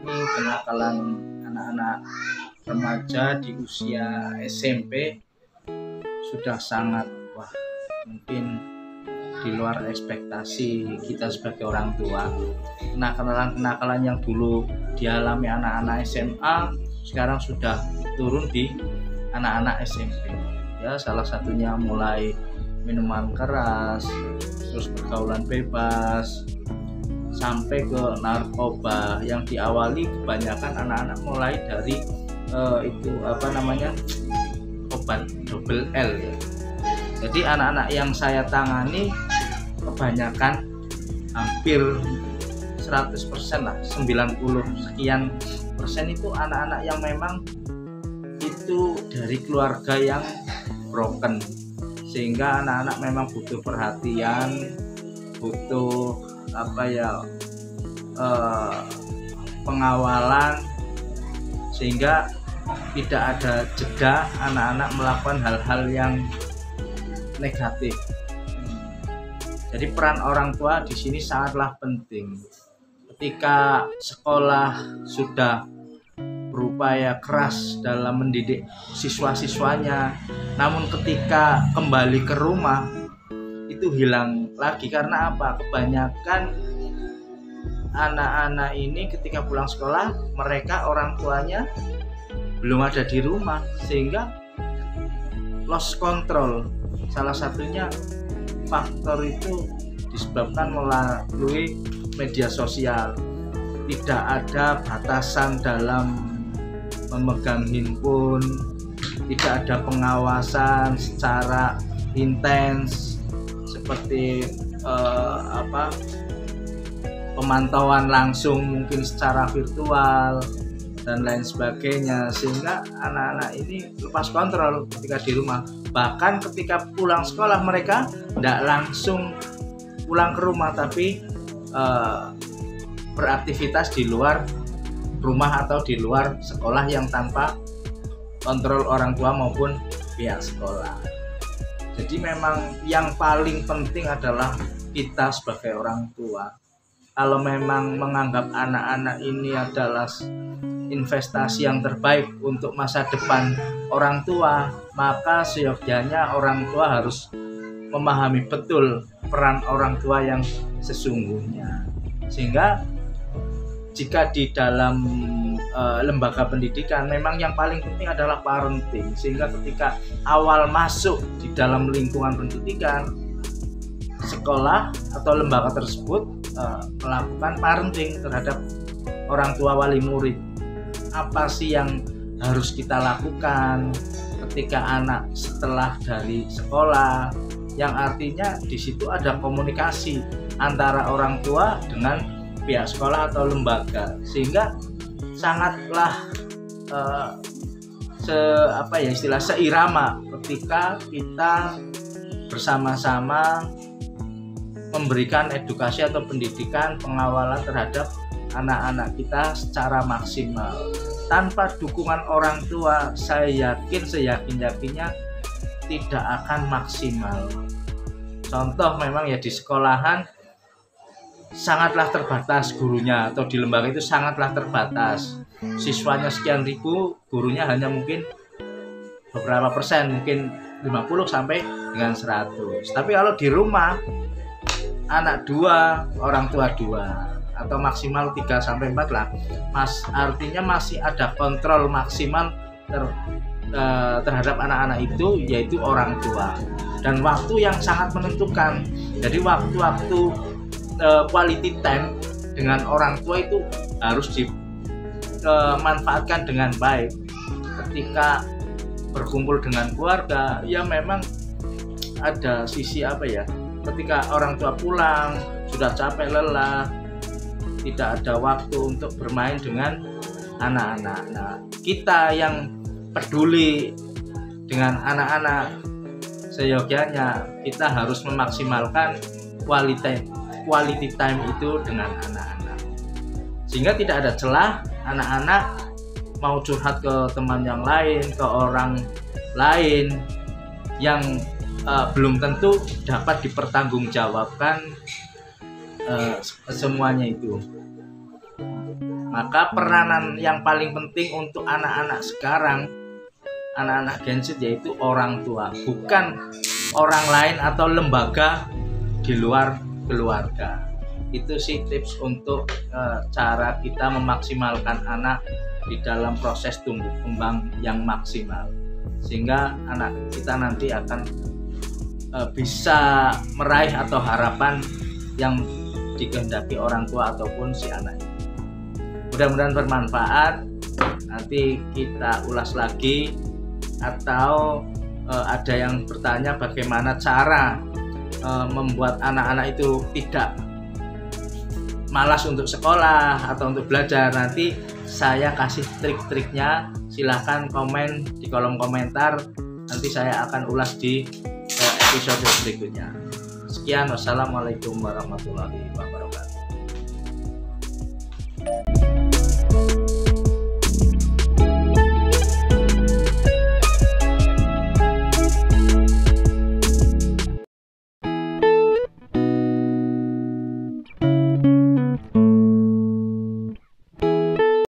ini kenakalan anak-anak remaja di usia SMP sudah sangat mungkin di luar ekspektasi kita sebagai orang tua. Kenakalan yang dulu dialami anak-anak SMA sekarang sudah turun di anak-anak SMP. Ya, salah satunya mulai minuman keras, terus pergaulan bebas, sampai ke narkoba yang diawali kebanyakan anak-anak mulai dari obat double L ya. Jadi anak-anak yang saya tangani kebanyakan hampir 100% lah, 90 sekian persen itu anak-anak yang memang itu dari keluarga yang broken, sehingga anak-anak memang butuh perhatian, butuh pengawalan, sehingga tidak ada jeda anak-anak melakukan hal-hal yang negatif. Jadi peran orang tua di sini sangatlah penting. Ketika sekolah sudah berupaya keras dalam mendidik siswa-siswanya, namun ketika kembali ke rumah itu hilang lagi. Karena apa? Kebanyakan anak-anak ini ketika pulang sekolah, mereka orang tuanya belum ada di rumah, sehingga lost control. Salah satunya faktor itu disebabkan melalui media sosial. Tidak ada batasan dalam memegang handphone, tidak ada pengawasan secara intens seperti pemantauan langsung mungkin secara virtual dan lain sebagainya, sehingga anak-anak ini lepas kontrol ketika di rumah. Bahkan ketika pulang sekolah mereka tidak langsung pulang ke rumah, tapi beraktivitas di luar rumah atau di luar sekolah yang tanpa kontrol orang tua maupun pihak sekolah. Jadi memang yang paling penting adalah kita sebagai orang tua. Kalau memang menganggap anak-anak ini adalah investasi yang terbaik untuk masa depan orang tua, maka seyogyanya orang tua harus memahami betul peran orang tua yang sesungguhnya. Sehingga jika di dalam lembaga pendidikan memang yang paling penting adalah parenting, sehingga ketika awal masuk di dalam lingkungan pendidikan, sekolah atau lembaga tersebut melakukan parenting terhadap orang tua wali murid. Apa sih yang harus kita lakukan ketika anak setelah dari sekolah, yang artinya di situ ada komunikasi antara orang tua dengan pihak sekolah atau lembaga, sehingga sangatlah seirama ketika kita bersama-sama memberikan edukasi atau pendidikan, pengawalan terhadap anak-anak kita secara maksimal. Tanpa dukungan orang tua, saya yakin seyakin-yakinnya tidak akan maksimal. Contoh memang ya di sekolahan sangatlah terbatas gurunya, atau di lembaga itu sangatlah terbatas. Siswanya sekian ribu, gurunya hanya mungkin beberapa persen, mungkin 50 sampai dengan 100. Tapi kalau di rumah, anak 2, orang tua 2, atau maksimal 3 sampai 4 lah. Artinya masih ada kontrol maksimal terhadap anak-anak itu, yaitu orang tua. Dan waktu yang sangat menentukan. Jadi waktu-waktu quality time dengan orang tua itu harus dimanfaatkan dengan baik. Ketika berkumpul dengan keluarga, ya memang ada sisi ketika orang tua pulang sudah capek lelah, tidak ada waktu untuk bermain dengan anak-anak. Nah, kita yang peduli dengan anak-anak, seyogyanya kita harus memaksimalkan quality time itu dengan anak-anak, sehingga tidak ada celah anak-anak mau curhat ke teman yang lain, ke orang lain yang belum tentu dapat dipertanggungjawabkan semuanya itu. Maka peranan yang paling penting untuk anak-anak sekarang, anak-anak Gen Z, yaitu orang tua, bukan orang lain atau lembaga di luar keluarga. Itu sih tips untuk cara kita memaksimalkan anak di dalam proses tumbuh kembang yang maksimal, sehingga anak kita nanti akan bisa meraih atau harapan yang dikehendaki orang tua ataupun si anak. Mudah-mudahan bermanfaat. Nanti kita ulas lagi, atau ada yang bertanya bagaimana cara membuat anak-anak itu tidak malas untuk sekolah atau untuk belajar. Nanti saya kasih trik-triknya, silahkan komen di kolom komentar, nanti saya akan ulas di episode berikutnya. Sekian, wassalamualaikum warahmatullahi wabarakatuh.